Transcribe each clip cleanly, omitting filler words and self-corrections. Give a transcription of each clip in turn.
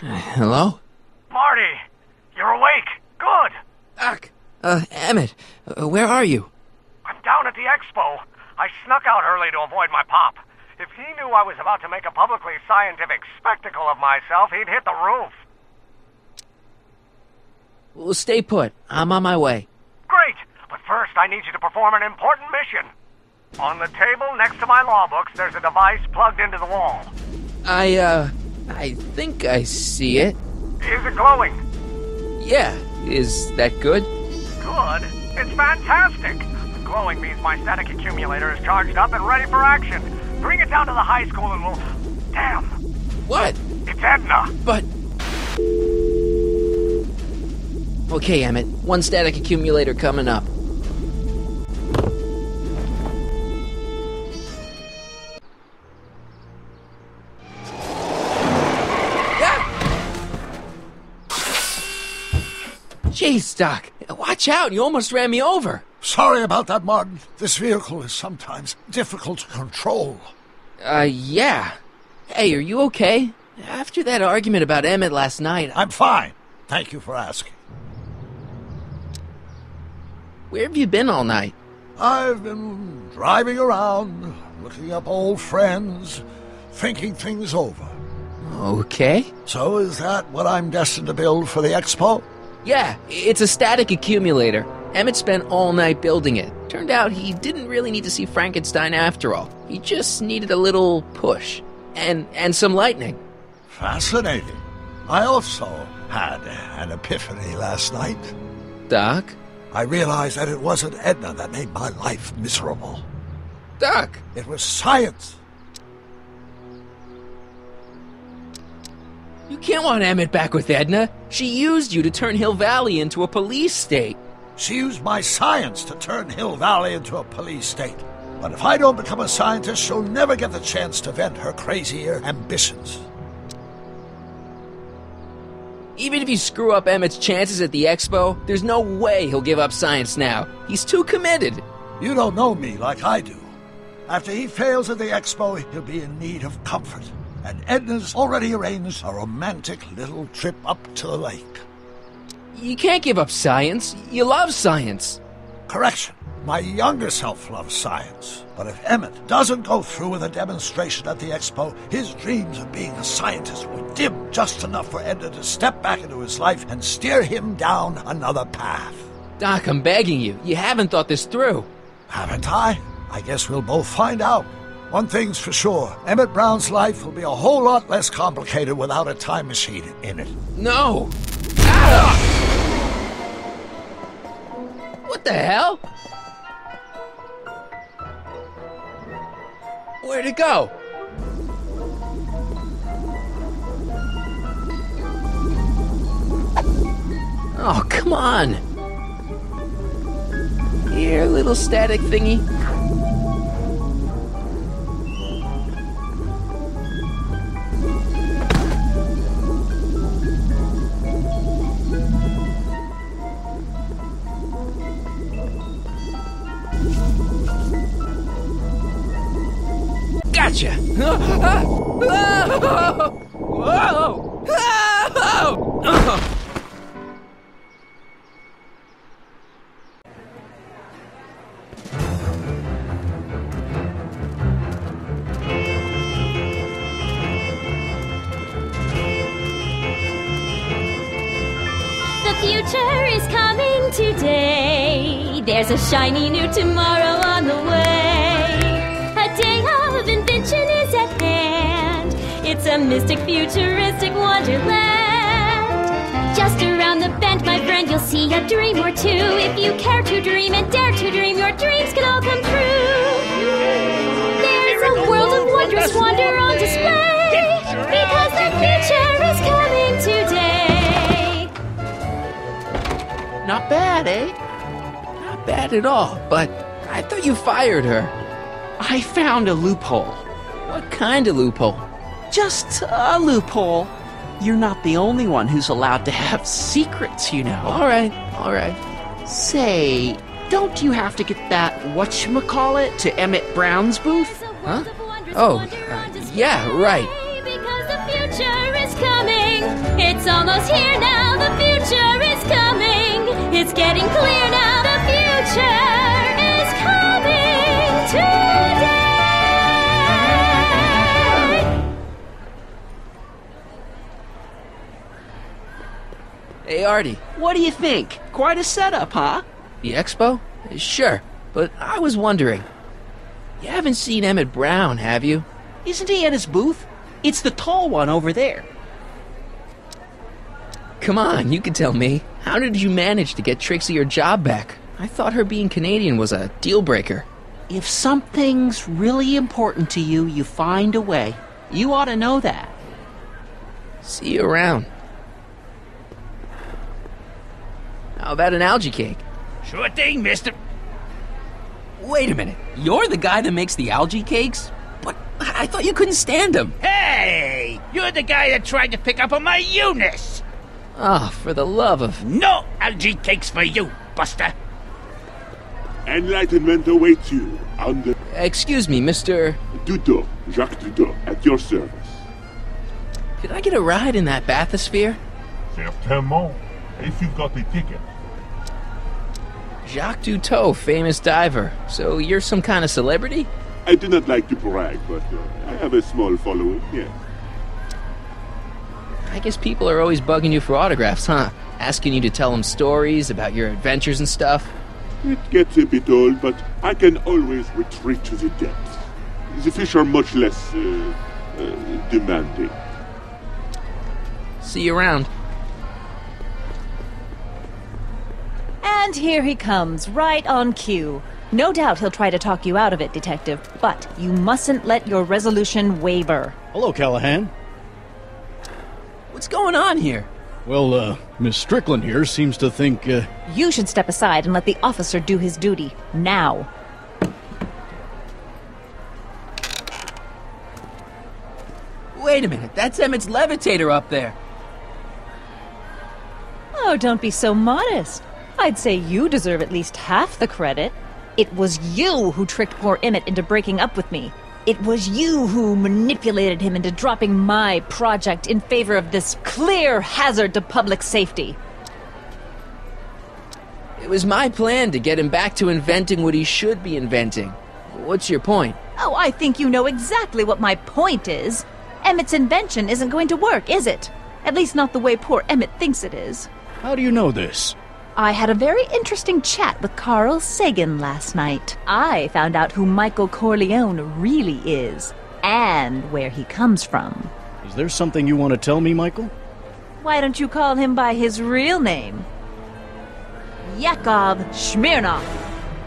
Hello? Marty! You're awake! Good! Doc! Emmett, where are you? I'm down at the expo. I snuck out early to avoid my pop. If he knew I was about to make a publicly scientific spectacle of myself, he'd hit the roof. Well, stay put. I'm on my way. Great! But first I need you to perform an important mission. On the table next to my law books, there's a device plugged into the wall. I think I see it. Is it glowing? Yeah. Is that good? Good? It's fantastic! Glowing means my static accumulator is charged up and ready for action. Bring it down to the high school and we'll... Damn! What? It's Edna! But... Okay, Emmett. One static accumulator coming up. Jeez, Doc. Watch out. You almost ran me over. Sorry about that, Martin. This vehicle is sometimes difficult to control. Yeah. Hey, are you okay? After that argument about Emmett last night... I'm fine. Thank you for asking. Where have you been all night? I've been driving around, looking up old friends, thinking things over. Okay. So is that what I'm destined to build for the expo? Yeah, it's a static accumulator. Emmett spent all night building it. Turned out he didn't really need to see Frankenstein after all. He just needed a little push. And some lightning. Fascinating. I also had an epiphany last night. Doc? I realized that it wasn't Edna that made my life miserable. Doc! It was science. You can't want Emmett back with Edna. She used you to turn Hill Valley into a police state. She used my science to turn Hill Valley into a police state. But if I don't become a scientist, she'll never get the chance to vent her crazier ambitions. Even if you screw up Emmett's chances at the expo, there's no way he'll give up science now. He's too committed. You don't know me like I do. After he fails at the expo, he'll be in need of comfort. And Edna's already arranged a romantic little trip up to the lake. You can't give up science. You love science. Correction. My younger self loves science. But if Emmett doesn't go through with a demonstration at the expo, his dreams of being a scientist will dim just enough for Edna to step back into his life and steer him down another path. Doc, I'm begging you. You haven't thought this through. Haven't I? I guess we'll both find out. One thing's for sure, Emmett Brown's life will be a whole lot less complicated without a time machine in it. No! Ah! What the hell? Where'd it go? Oh, come on! Here, little static thingy. Gotcha! The future is coming today. There's a shiny new tomorrow on the way. A day of invention is at hand. It's a mystic, futuristic wonderland. Just around the bend, my friend, you'll see a dream or two. If you care to dream and dare to dream, your dreams can all come true. There's a world of wondrous wonder on display, because the future is coming today. Not bad, eh? Not bad at all, but I thought you fired her. I found a loophole. What kind of loophole? Just a loophole. You're not the only one who's allowed to have secrets, you know. All right. Say, don't you have to get that whatchamacallit to Emmett Brown's booth? Huh? Oh, yeah, right. Because the future is coming. Hey, Artie. What do you think? Quite a setup, huh? The expo? Sure, but I was wondering. You haven't seen Emmett Brown, have you? Isn't he at his booth? It's the tall one over there. Come on, you can tell me. How did you manage to get Trixie her job back? I thought her being Canadian was a deal breaker. If something's really important to you, you find a way. You ought to know that. See you around. How about an algae cake? Sure thing, mister. Wait a minute. You're the guy that makes the algae cakes? But I thought you couldn't stand them. Hey! You're the guy that tried to pick up on my Eunice! Oh, for the love of... No algae cakes for you, Buster! Enlightenment awaits you on the... Excuse me, Mr... Dudo, Jacques Dudo, at your service. Could I get a ride in that bathysphere? Certainement, if you've got a ticket. Jacques Duteau, famous diver. So you're some kind of celebrity? I do not like to brag, but I have a small following, yes. I guess people are always bugging you for autographs, huh? Asking you to tell them stories about your adventures and stuff? It gets a bit old, but I can always retreat to the depths. The fish are much less, demanding. See you around. And here he comes, right on cue. No doubt he'll try to talk you out of it, Detective, but you mustn't let your resolution waver. Hello, Callahan. What's going on here? Well, Miss Strickland here seems to think, You should step aside and let the officer do his duty. Now. Wait a minute, that's Emmett's levitator up there. Oh, don't be so modest. I'd say you deserve at least half the credit. It was you who tricked poor Emmett into breaking up with me. It was you who manipulated him into dropping my project in favor of this clear hazard to public safety. It was my plan to get him back to inventing what he should be inventing. What's your point? Oh, I think you know exactly what my point is. Emmett's invention isn't going to work, is it? At least not the way poor Emmett thinks it is. how do you know this? I had a very interesting chat with Carl Sagan last night. I found out who Michael Corleone really is, and where he comes from. Is there something you want to tell me, Michael? Why don't you call him by his real name? Yakov Smirnov.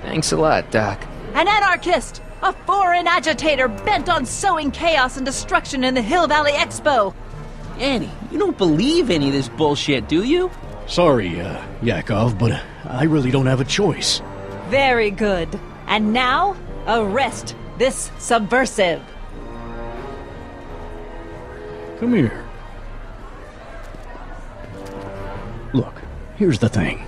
Thanks a lot, Doc. An anarchist! A foreign agitator bent on sowing chaos and destruction in the Hill Valley Expo! Annie, you don't believe any of this bullshit, do you? Sorry, Yakov, but I really don't have a choice. Very good. And now, arrest this subversive. Come here. Look, here's the thing.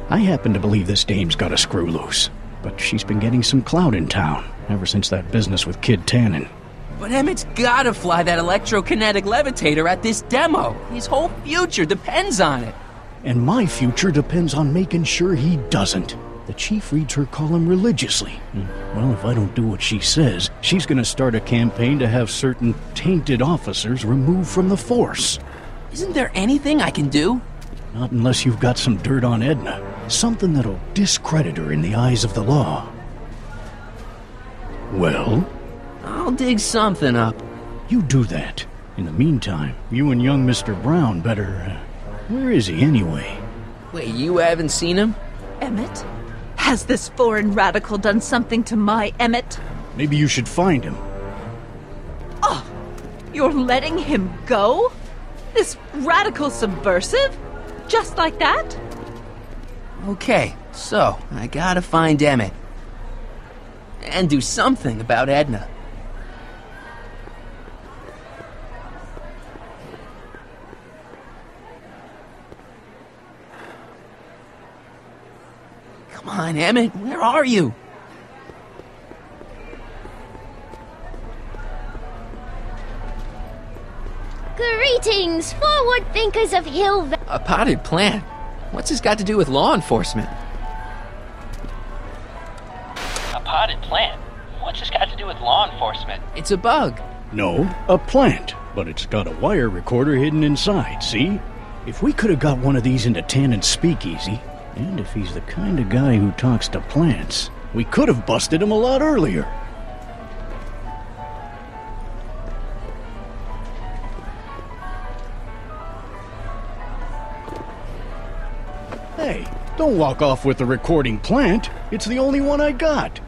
I happen to believe this dame's got a screw loose, but she's been getting some clout in town ever since that business with Kid Tannen. But Emmett's gotta fly that electrokinetic levitator at this demo. His whole future depends on it. And my future depends on making sure he doesn't. The chief reads her column religiously. Well, if I don't do what she says, she's gonna start a campaign to have certain tainted officers removed from the force. Isn't there anything I can do? Not unless you've got some dirt on Edna. Something that'll discredit her in the eyes of the law. Well? I'll dig something up. You do that. In the meantime, you and young Mr. Brown better... where is he anyway? Wait, you haven't seen him? Emmett? Has this foreign radical done something to my Emmett? Maybe you should find him. Oh, you're letting him go? This radical subversive? Just like that? Okay, so I gotta find Emmett. And do something about Edna. Come on, Emmett, where are you? Greetings, forward thinkers of Hill Valley. A potted plant? What's this got to do with law enforcement? A potted plant? What's this got to do with law enforcement? It's a bug. No, a plant. But it's got a wire recorder hidden inside, see? If we could have got one of these into Tannen's speakeasy, and if he's the kind of guy who talks to plants, we could have busted him a lot earlier. Hey, don't walk off with the recording plant. It's the only one I got.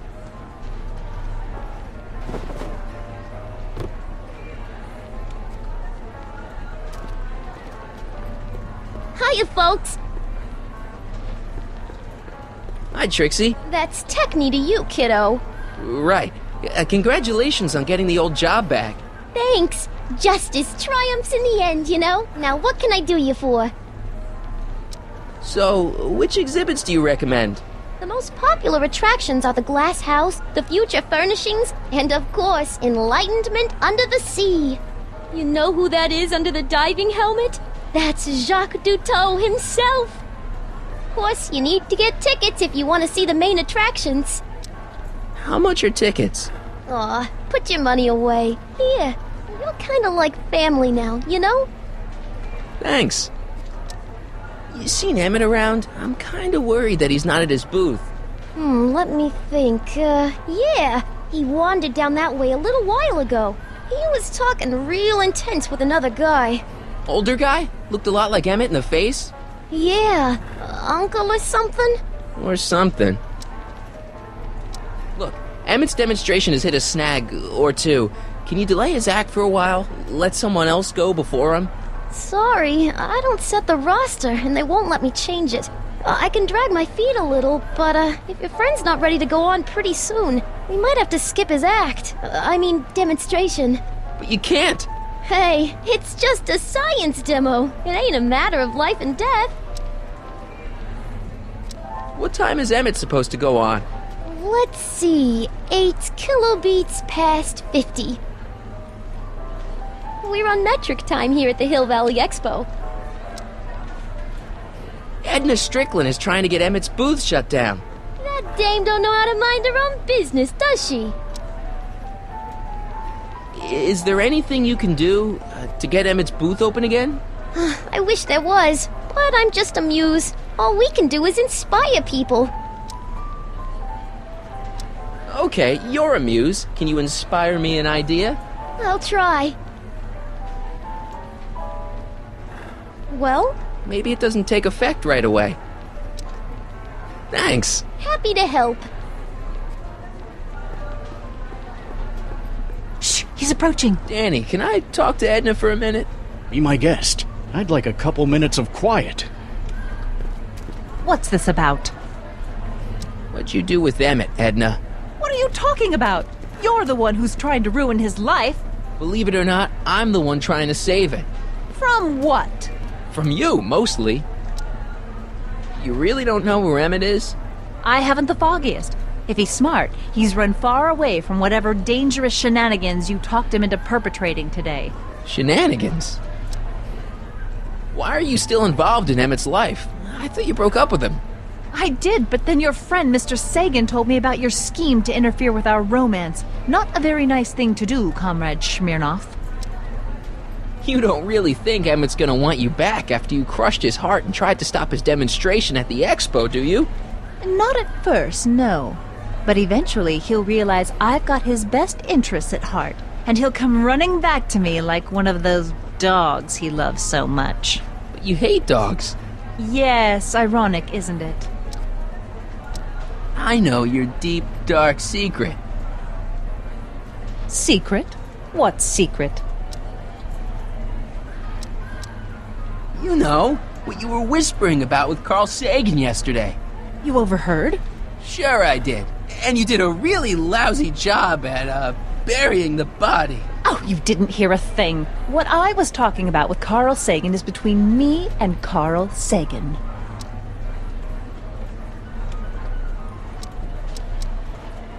Hiya, folks. Hi, Trixie. That's Techni to you, kiddo. Right. Congratulations on getting the old job back. Thanks. Justice triumphs in the end, you know? Now, what can I do you for? So, which exhibits do you recommend? The most popular attractions are the Glass House, the Future Furnishings, and of course, Enlightenment Under the Sea. You know who that is under the diving helmet? That's Jacques Duteau himself. Of course, you need to get tickets if you want to see the main attractions. How much are tickets? Aw, put your money away. Here, you're kind of like family now, you know? Thanks. You seen Emmett around? I'm kind of worried that he's not at his booth. Let me think. Yeah, he wandered down that way a little while ago. He was talking real intense with another guy. Older guy? Looked a lot like Emmett in the face? Yeah, uncle or something? Or something. Look, Emmett's demonstration has hit a snag or two. Can you delay his act for a while? Let someone else go before him? Sorry, I don't set the roster, and they won't let me change it. I can drag my feet a little, but if your friend's not ready to go on pretty soon, we might have to skip his act. Demonstration. But you can't! Hey, it's just a science demo. It ain't a matter of life and death. What time is Emmett supposed to go on? Let's see, 8 kilobeats past 50. We're on metric time here at the Hill Valley Expo. Edna Strickland is trying to get Emmett's booth shut down. That dame don't know how to mind her own business, does she? Is there anything you can do to get Emmett's booth open again? I wish there was, but I'm just a muse. All we can do is inspire people. Okay, you're a muse. Can you inspire me an idea? I'll try. Well? Maybe it doesn't take effect right away. Thanks. Happy to help. Shh, he's approaching. Danny, can I talk to Edna for a minute? Be my guest. I'd like a couple minutes of quiet. What's this about? What'd you do with Emmett, Edna? What are you talking about? You're the one who's trying to ruin his life. Believe it or not, I'm the one trying to save it. From what? From you, mostly. You really don't know where Emmett is? I haven't the foggiest. If he's smart, he's run far away from whatever dangerous shenanigans you talked him into perpetrating today. Shenanigans? Why are you still involved in Emmett's life? I thought you broke up with him. I did, but then your friend Mr. Sagan told me about your scheme to interfere with our romance. Not a very nice thing to do, Comrade Smirnoff. You don't really think Emmett's gonna want you back after you crushed his heart and tried to stop his demonstration at the expo, do you? Not at first, no. But eventually he'll realize I've got his best interests at heart, and he'll come running back to me like one of those dogs he loves so much. But you hate dogs. Yes, ironic, isn't it? I know your deep, dark secret. Secret? What secret? You know, what you were whispering about with Carl Sagan yesterday. You overheard? Sure I did. And you did a really lousy job at, burying the body. Oh, you didn't hear a thing. What I was talking about with Carl Sagan is between me and Carl Sagan.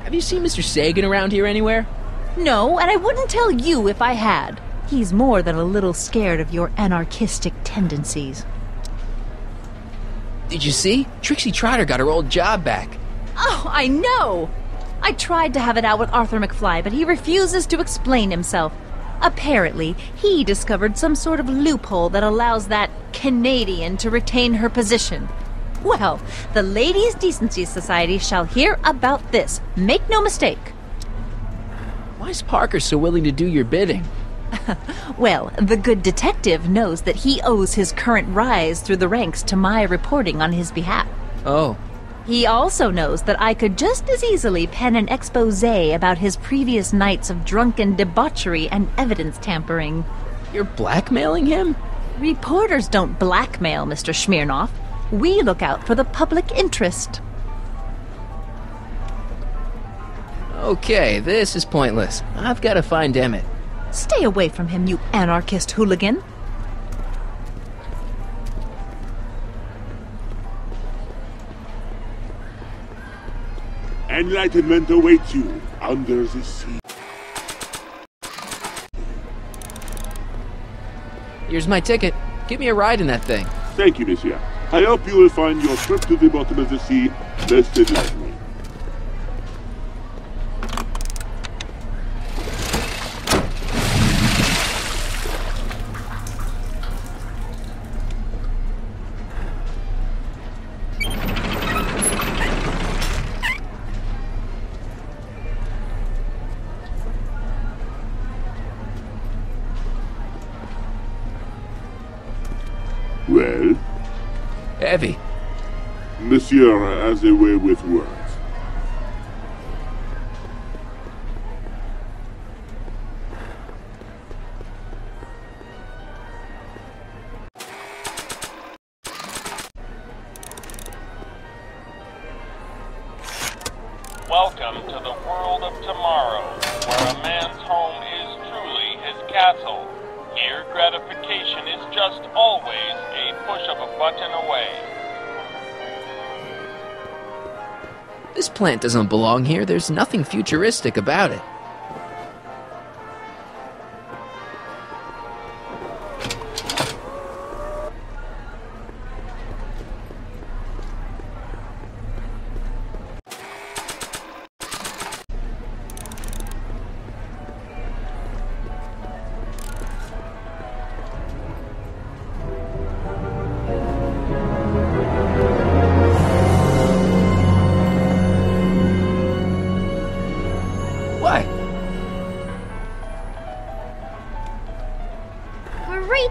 Have you seen Mr. Sagan around here anywhere? No, and I wouldn't tell you if I had. He's more than a little scared of your anarchistic tendencies. Did you see? Trixie Trotter got her old job back. Oh, I know! I tried to have it out with Arthur McFly, but he refuses to explain himself. Apparently, he discovered some sort of loophole that allows that Canadian to retain her position. Well, the Ladies' Decency Society shall hear about this. Make no mistake. Why's Parker so willing to do your bidding? Well, the good detective knows that he owes his current rise through the ranks to my reporting on his behalf. Oh. He also knows that I could just as easily pen an exposé about his previous nights of drunken debauchery and evidence tampering. You're blackmailing him? Reporters don't blackmail, Mr. Smirnoff. We look out for the public interest. Okay, this is pointless. I've got to find Emmett. Stay away from him, you anarchist hooligan. Enlightenment awaits you under the sea. Here's my ticket. Give me a ride in that thing. Thank you, monsieur. I hope you will find your trip to the bottom of the sea less delightful. Well? Heavy. Monsieur has a way with words. Welcome to the world of tomorrow, where a man's home is truly his castle. Here, gratification is just always a push of a button away. This plant doesn't belong here. There's nothing futuristic about it.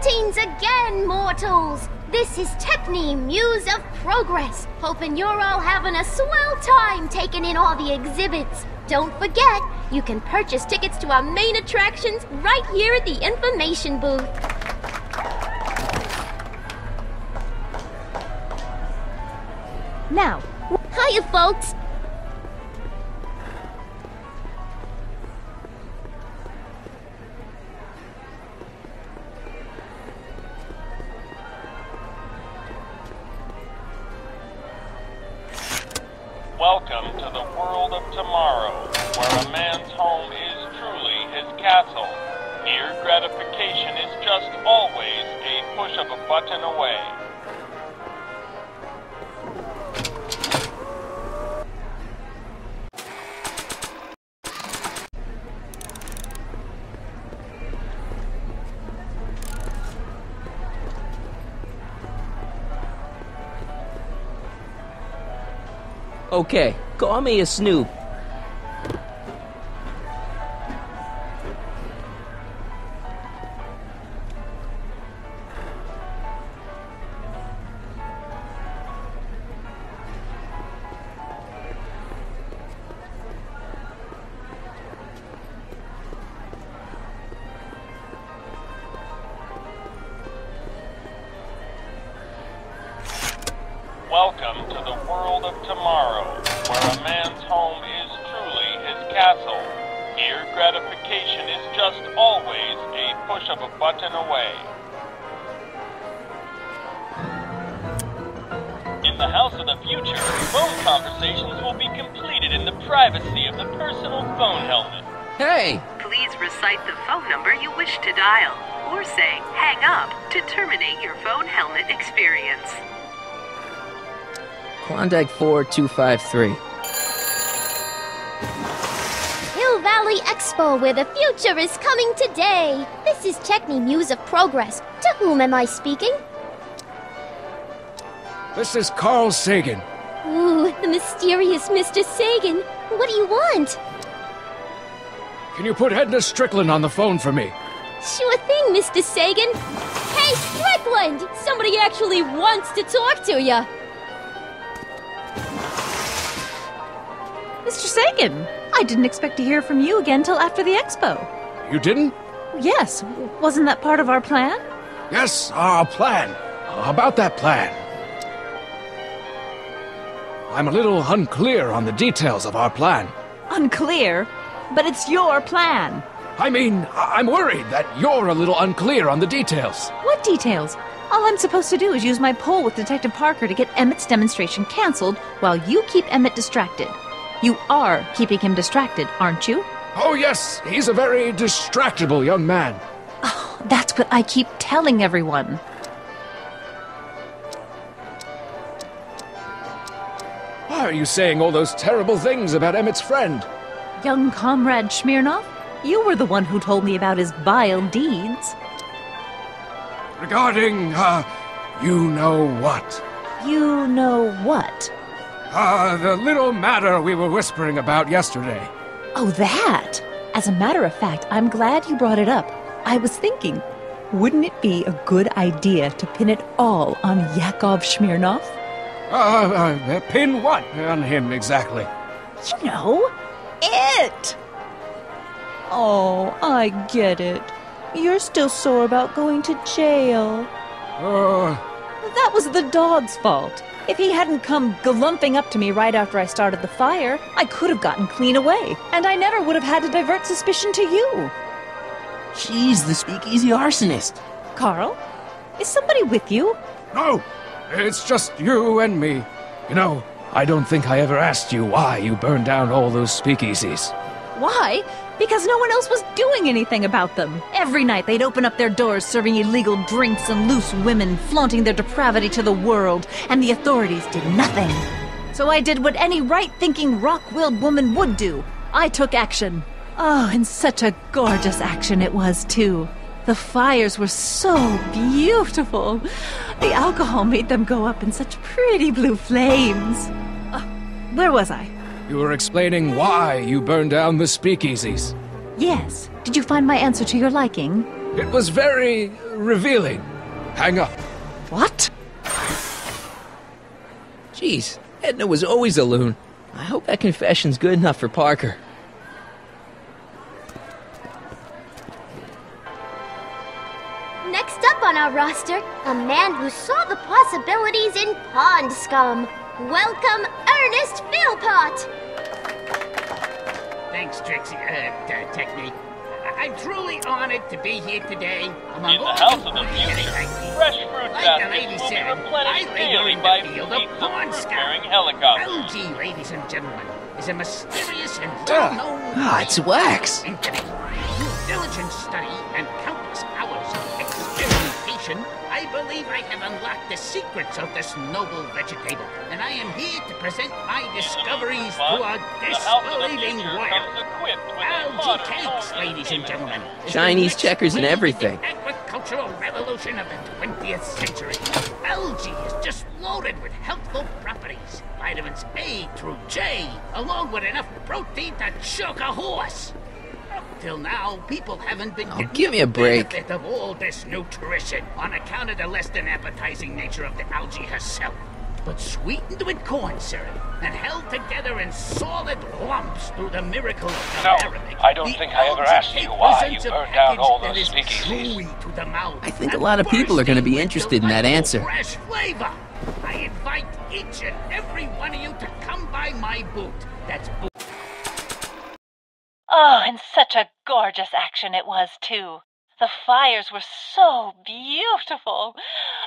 Greetings again, mortals! This is Techne, Muse of Progress. Hoping you're all having a swell time taking in all the exhibits. Don't forget, you can purchase tickets to our main attractions right here at the information booth. Now, hiya, folks! Welcome to the world of tomorrow, where a man's home is truly his castle. Here, gratification is just always a push of a button away. Okay, call me a snoop. Welcome to the world of tomorrow, where a man's home is truly his castle. Here, gratification is just always a push of a button away. In the house of the future, phone conversations will be completed in the privacy of the personal phone helmet. Hey! Please recite the phone number you wish to dial, or say hang up to terminate your phone helmet experience. Klondike 4253. Hill Valley Valley Expo, where the future is coming today. This is Techni Muse of Progress. To whom am I speaking? This is Carl Sagan. Ooh, the mysterious Mr. Sagan. What do you want? Can you put Edna Strickland on the phone for me? Sure thing, Mr. Sagan. Hey, Strickland! Somebody actually wants to talk to you. Mr. Sagan, I didn't expect to hear from you again till after the expo. You didn't? Yes, wasn't that part of our plan? Yes, our plan. About that plan. I'm a little unclear on the details of our plan. Unclear? But it's your plan. I mean, I'm worried that you're a little unclear on the details. What details? All I'm supposed to do is use my poll with Detective Parker to get Emmett's demonstration canceled while you keep Emmett distracted. You are keeping him distracted, aren't you? Oh, yes. He's a very distractible young man. Oh, that's what I keep telling everyone. Why are you saying all those terrible things about Emmett's friend? Young comrade Smirnov, you were the one who told me about his vile deeds. Regarding, you know what? You know what? The little matter we were whispering about yesterday. Oh, that! As a matter of fact, I'm glad you brought it up. I was thinking, wouldn't it be a good idea to pin it all on Yakov Smirnov? Pin what on him exactly? You know, it! Oh, I get it. You're still sore about going to jail. That was the dog's fault. If he hadn't come glumping up to me right after I started the fire, I could have gotten clean away, and I never would have had to divert suspicion to you. She's the speakeasy arsonist. Carl, is somebody with you? No, it's just you and me. You know, I don't think I ever asked you why you burned down all those speakeasies. Why? Because no one else was doing anything about them. Every night they'd open up their doors serving illegal drinks and loose women, flaunting their depravity to the world, and the authorities did nothing. So I did what any right-thinking, rock-willed woman would do. I took action. Oh, and such a gorgeous action it was, too. The fires were so beautiful. The alcohol made them go up in such pretty blue flames. Where was I? You were explaining why you burned down the speakeasies. Yes. Did you find my answer to your liking? It was very revealing. Hang up. What? Jeez, Edna was always a loon. I hope that confession's good enough for Parker. Next up on our roster, a man who saw the possibilities in pond scum. Welcome, Ernest Philpott! Thanks, Trixie, Technique. I'm truly honored to be here today among In the all House you of the worthy Future, techniques. fresh fruit Like the baskets lady will be said, I replenished labor daily in by the field fleets of of pond fruit-bearing scum. helicopters. Algae, ladies and gentlemen, is a mysterious and well-known it's wax. entity. Through diligent study and countless hours of experimentation, I believe I have unlocked the secrets of this noble vegetable, and I am here to present my discoveries to a disbelieving world. Algae cakes, ladies and gentlemen. Chinese checkers and everything. The agricultural revolution of the 20th century. Algae is just loaded with healthful properties. Vitamins A through J, along with enough protein to choke a horse. Up till now, people haven't been getting give me a the break. benefit of all this nutrition on account of the less than appetizing nature of the algae herself. But sweetened with corn syrup and held together in solid lumps through the miracle of the Arabic. I don't think I ever asked you why you burned down all those speakeasies. I think a lot of people are going to be interested in that answer. Fresh flavor. I invite each and every one of you to come by my booth. That's booth. Oh, and such a gorgeous action it was, too. The fires were so beautiful.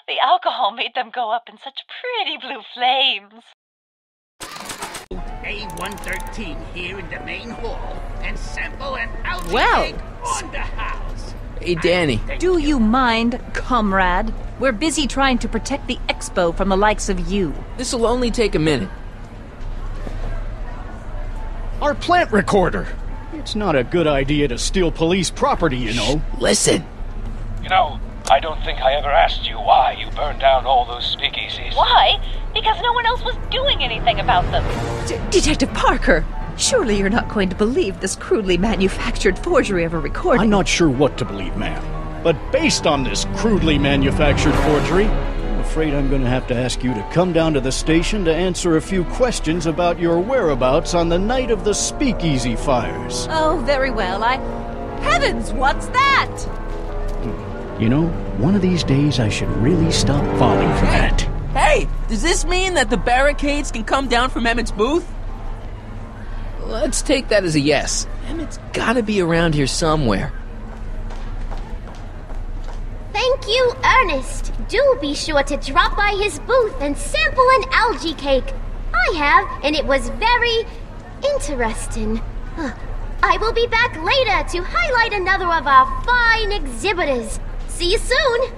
The alcohol made them go up in such pretty blue flames. A113 here in the main hall and sample an algae Well. cake on the house. Hey, Danny. Do you mind, comrade? We're busy trying to protect the expo from the likes of you. This'll only take a minute. Our plant recorder. It's not a good idea to steal police property, you know. Listen. You know, I don't think I ever asked you why you burned down all those speakeasies. Why? Because no one else was doing anything about them. Detective Parker, surely you're not going to believe this crudely manufactured forgery of a recording. I'm not sure what to believe, ma'am. But based on this crudely manufactured forgery, I'm afraid I'm going to have to ask you to come down to the station to answer a few questions about your whereabouts on the night of the speakeasy fires. Oh, very well. Heavens, what's that? You know, one of these days I should really stop falling for that. Hey, does this mean that the barricades can come down from Emmett's booth? Let's take that as a yes. Emmett's gotta be around here somewhere. Thank you, Ernest. Do be sure to drop by his booth and sample an algae cake. I have, and it was very interesting. I will be back later to highlight another of our fine exhibitors. See you soon.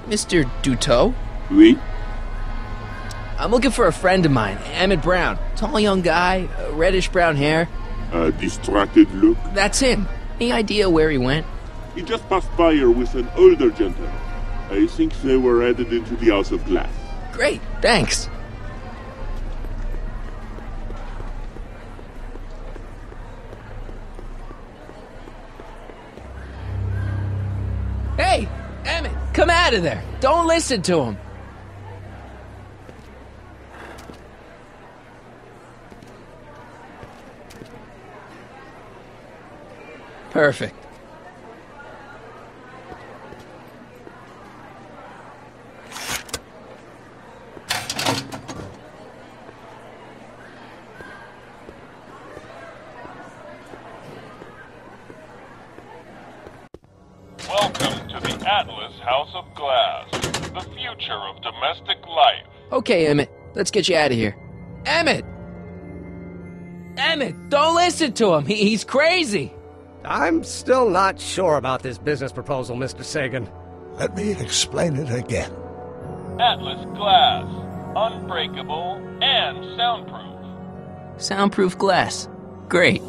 Mr. Duteau? Oui? I'm looking for a friend of mine, Emmett Brown. Tall young guy, reddish-brown hair. Distracted look? That's him. Any idea where he went? He just passed by here with an older gentleman. I think they were headed into the House of Glass. Great, thanks. Hey, Emmett, come out of there. Don't listen to him. Perfect. Welcome to the Atlas House of Glass, the future of domestic life. Okay, Emmett, let's get you out of here. Emmett! Emmett, don't listen to him. He's crazy. I'm still not sure about this business proposal, Mr. Sagan. Let me explain it again. Atlas Glass, unbreakable and soundproof. Soundproof glass. Great.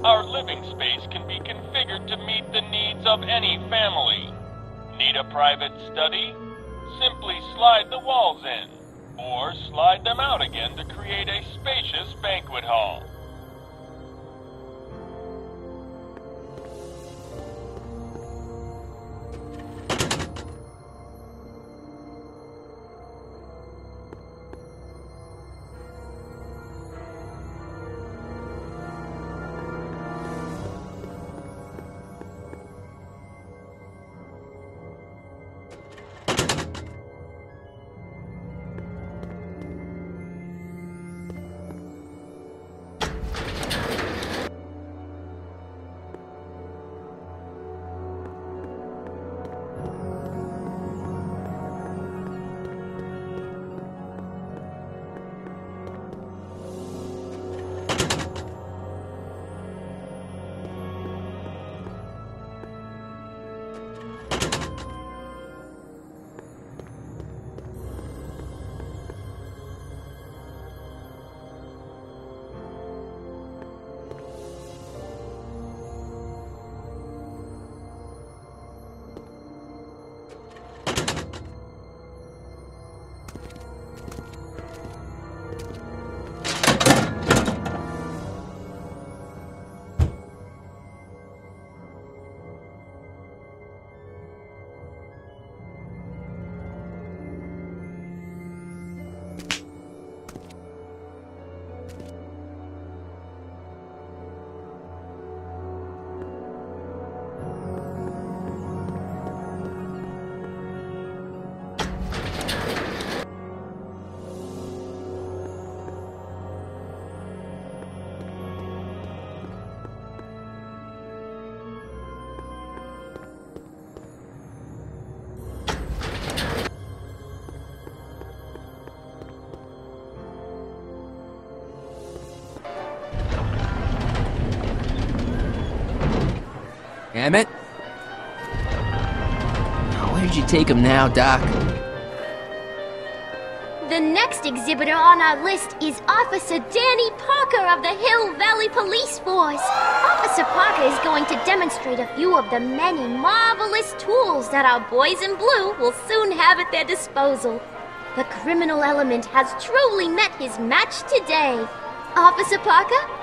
Our living space can be configured to meet the needs of any family. Need a private study? Simply slide the walls in, or slide them out again to create a spacious banquet hall. Emmett? Where'd you take him now, Doc? The next exhibitor on our list is Officer Danny Parker of the Hill Valley Police Force. Officer Parker is going to demonstrate a few of the many marvelous tools that our boys in blue will soon have at their disposal. The criminal element has truly met his match today. Officer Parker?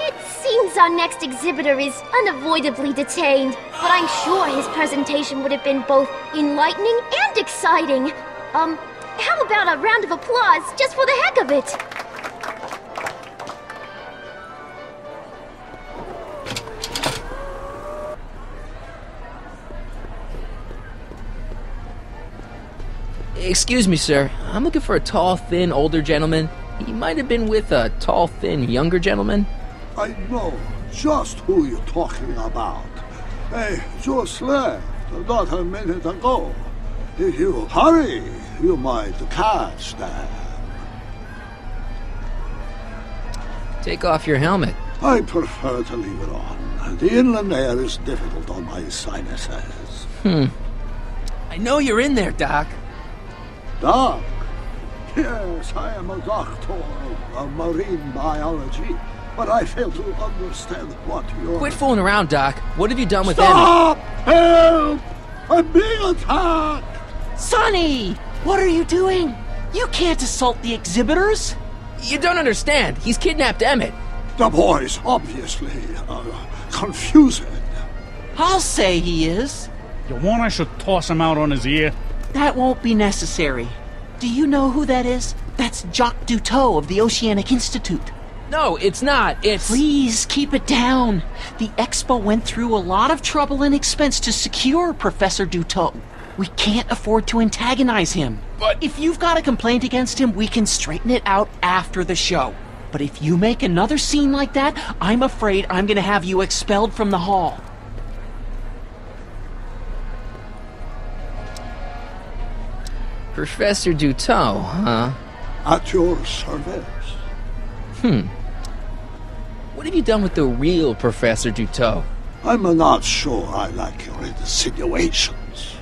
It seems our next exhibitor is unavoidably detained, but I'm sure his presentation would have been both enlightening and exciting. How about a round of applause just for the heck of it? Excuse me, sir. I'm looking for a tall, thin, older gentleman. He might have been with a tall, thin, younger gentleman. I know just who you're talking about. They just left not a minute ago. If you hurry, you might catch them. Take off your helmet. I prefer to leave it on. The inland air is difficult on my sinuses. I know you're in there, Doc. Doc? Yes, I am a doctor of marine biology, but I fail to understand what you're... Quit fooling around, Doc. What have you done with Stop! Help! I'm being attacked! Sonny! What are you doing? You can't assault the exhibitors! You don't understand. He's kidnapped Emmett. The boy's obviously confused. I'll say he is. You want I should toss him out on his ear? That won't be necessary. Do you know who that is? That's Jacques Duteau of the Oceanic Institute. No, it's not. It's... Please, keep it down. The Expo went through a lot of trouble and expense to secure Professor Duteau. We can't afford to antagonize him. But... If you've got a complaint against him, we can straighten it out after the show. But if you make another scene like that, I'm afraid I'm gonna have you expelled from the hall. Professor Duteau, huh? At your service. What have you done with the real Professor Duteau? I'm not sure I like your insinuations.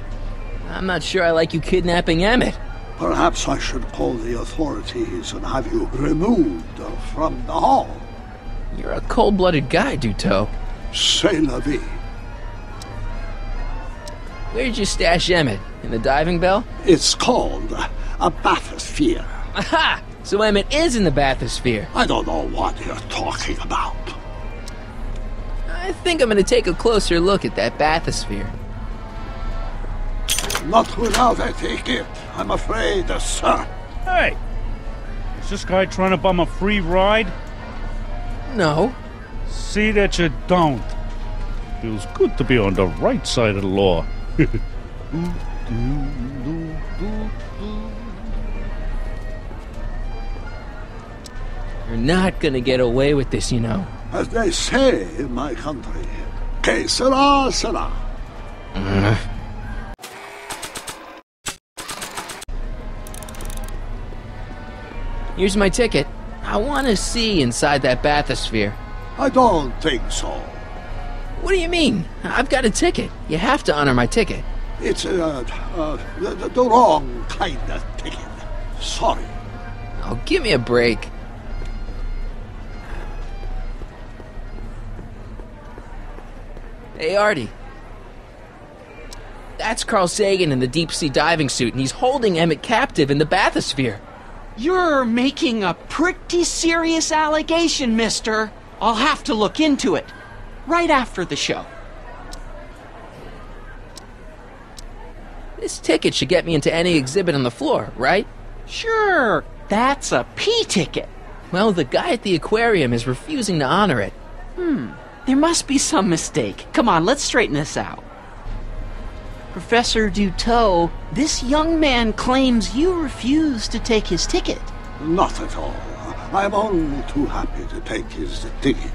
I'm not sure I like you kidnapping Emmett. Perhaps I should call the authorities and have you removed from the hall. You're a cold-blooded guy, Duteau. C'est la vie. Where did you stash Emmett? In the diving bell? It's called a bathysphere. Aha! So Emmett is in the bathysphere. I don't know what you're talking about. I think I'm gonna take a closer look at that bathysphere. Not without a ticket, I'm afraid, sir. Hey! Is this guy trying to bum a free ride? No. See that you don't. Feels good to be on the right side of the law. You're not gonna get away with this, you know. As they say in my country, que sera, sera. Here's my ticket. I want to see inside that bathysphere. I don't think so. What do you mean? I've got a ticket. You have to honor my ticket. It's the wrong kind of ticket. Sorry. Oh, give me a break. Hey, Artie. That's Carl Sagan in the deep-sea diving suit, and he's holding Emmett captive in the bathysphere. You're making a pretty serious allegation, mister. I'll have to look into it. Right after the show. This ticket should get me into any exhibit on the floor, right? Sure. That's a P ticket. Well, the guy at the aquarium is refusing to honor it. There must be some mistake. Come on, let's straighten this out. Professor Duteau, this young man claims you refused to take his ticket. Not at all. I'm only too happy to take his ticket.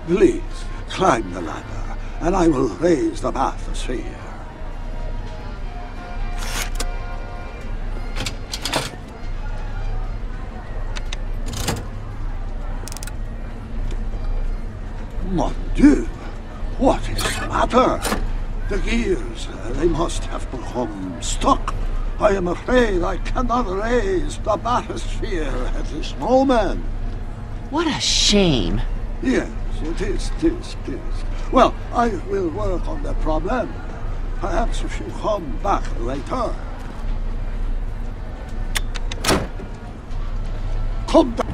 Please, climb the ladder, and I will raise the bathysphere. Mon Dieu! What is the matter? The gears, they must have become stuck. I am afraid I cannot raise the bathysphere at this moment. What a shame. Yes, it is. Well, I will work on the problem. Perhaps if you come back later. Come back.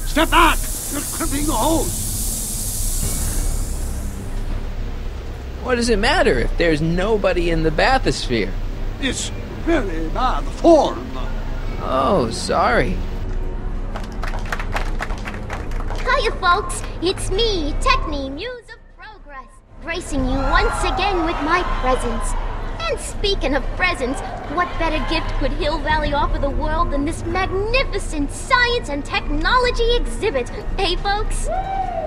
Step back! You're crimping the hose! What does it matter if there's nobody in the bathysphere? It's very bad form. Oh, sorry. Hiya, folks. It's me, Techni, Muse of Progress, gracing you once again with my presence. And speaking of presents, what better gift could Hill Valley offer the world than this magnificent science and technology exhibit, eh, folks?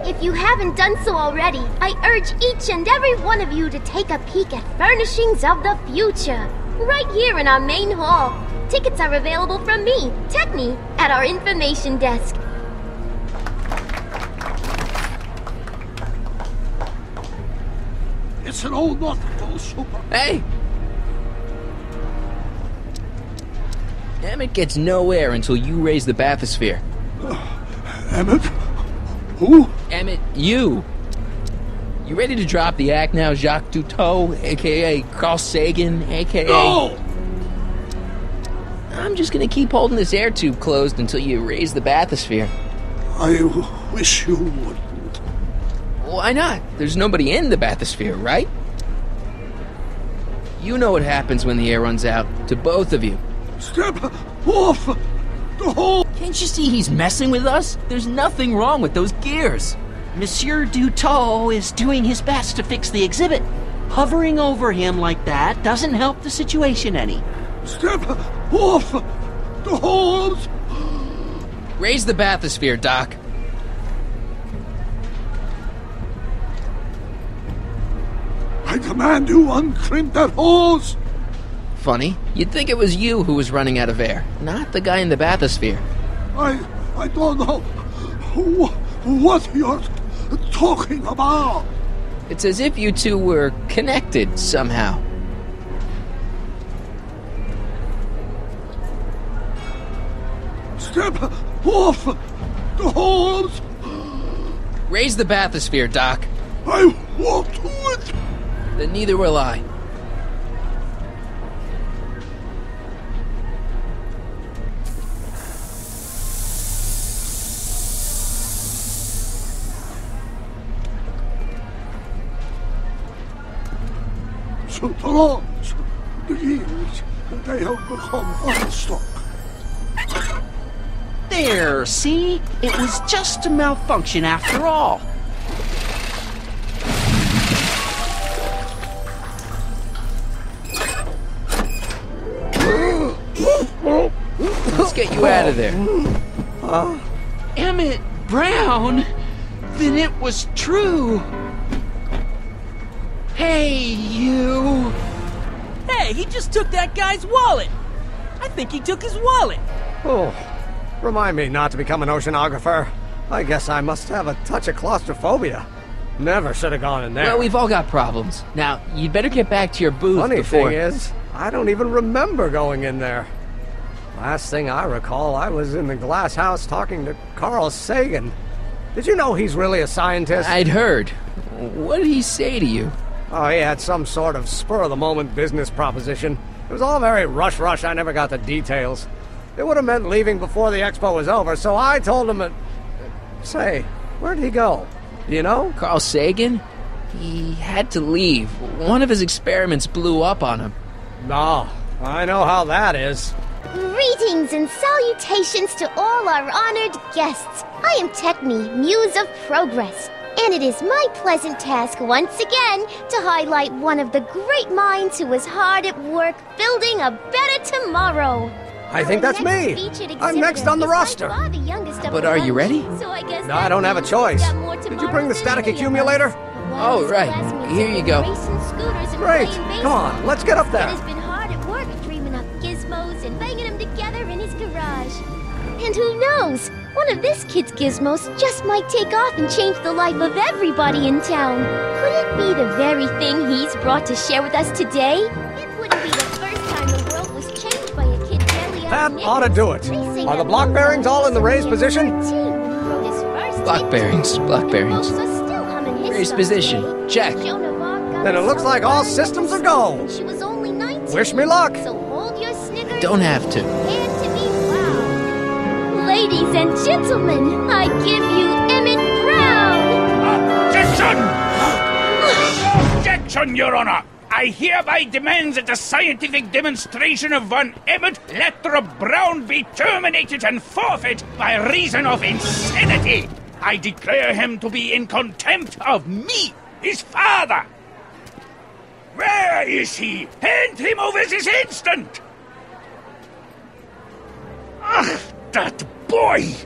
If you haven't done so already, I urge each and every one of you to take a peek at Furnishings of the Future, right here in our main hall. Tickets are available from me, Techni, at our information desk. It's an old nautical super... Hey! Emmett gets no air until you raise the bathysphere. Emmett? Who? Emmett, you! You ready to drop the act now, Jacques Cousteau, a.k.a. Carl Sagan, a.k.a... No! I'm just gonna keep holding this air tube closed until you raise the bathysphere. I wish you wouldn't. Why not? There's nobody in the bathysphere, right? You know what happens when the air runs out, to both of you. Step off the hole! Can't you see he's messing with us? There's nothing wrong with those gears. Monsieur Dutot is doing his best to fix the exhibit. Hovering over him like that doesn't help the situation any. Step off the holes! Raise the bathysphere, Doc. I command you uncrimp that hose! Funny, you'd think it was you who was running out of air, not the guy in the bathysphere. I don't know what you're talking about. It's as if you two were connected somehow. Step off the hose! Raise the bathysphere, Doc. I won't do it! Then neither will I. So the laws, the gears, they have become unstuck. There, see? It was just a malfunction after all. Let's get you out of there. Emmett Brown? Then it was true. Hey, you. Hey, he just took that guy's wallet. I think he took his wallet. Oh, remind me not to become an oceanographer. I guess I must have a touch of claustrophobia. Never should have gone in there. Well, we've all got problems. Now, you'd better get back to your booth Funny before... thing is, I don't even remember going in there. Last thing I recall, I was in the glass house talking to Carl Sagan. Did you know he's really a scientist? I'd heard. What did he say to you? Oh, he had some sort of spur-of-the-moment business proposition. It was all very rush, I never got the details. It would have meant leaving before the expo was over, so I told him that... Say, where'd he go? Do you know? Carl Sagan? He had to leave. One of his experiments blew up on him. No, I know how that is. Greetings and salutations to all our honored guests. I am Techni, Muse of Progress, and it is my pleasant task once again to highlight one of the great minds who was hard at work building a better tomorrow. I think that's me. I'm next on the roster. But are you ready? So I guess No, I don't have a choice. Did you bring the static accumulator? Oh, right. Here you go. Great. Come on, let's get up there. Has been hard at work dreaming up gizmos and banging them together in his garage. And And who knows? One of this kid's gizmos just might take off and change the life of everybody in town. Could it be the very thing he's brought to share with us today? It wouldn't be the first time the world was changed by a kid barely That ought to do it. Are the block bearings all in the raised position? Block bearings. Raised position. Check. Then it looks like all systems are go. Wish me luck. Don't have to. Ladies and gentlemen, I give you Emmett Brown! Objection! Objection, Your Honor! I hereby demand that the scientific demonstration of one Emmett Lathrop Brown be terminated and forfeit by reason of insanity! I declare him to be in contempt of me, his father! Where is he? Hand him over this instant! Ugh, that boy!